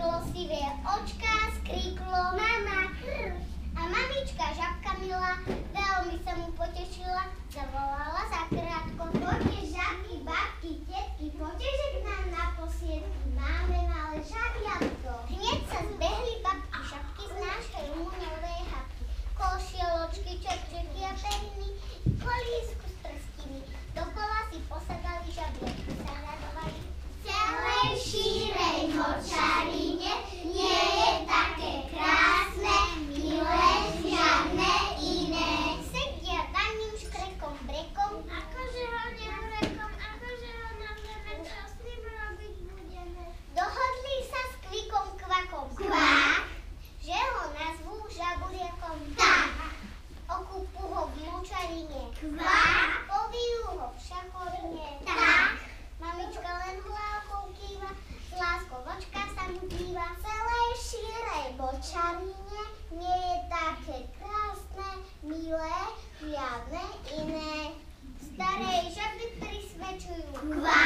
kolosivé očká, skríklo mama. A mamička, žabka milá, veľmi sa mu potešila, zavolala zakrátko. Poďte žabky, babky, tetky, poďte, že k nám na posiedky máme malé žabiatko. Hneď sa zbehli babky, žabky z nášho rumu novej hapky. Košieločky, čepčeky a periny, kolísku s prstými. Dokola si posadali žabiatky, sa radovali. Celej šírej močarine nie je také krásne, milé, žiadne iné. Sedia daným škrekom, brekom, akože ho neurekom, akože ho nazveme, čo s ním robiť budeme. Dohodli sa s kvikom, kvakom, kvák, že ho nazvú žabuliakom, tak. Okúpu ho v močarine, kvák, pobijú ho v šachovine, tak. Mamička len hlavou kýva, s láskou v očkách sa mu díva. Celej šírej močarine nie je také krásne, milé, žiadne iné. Starej žaby prisvedčujú kvák.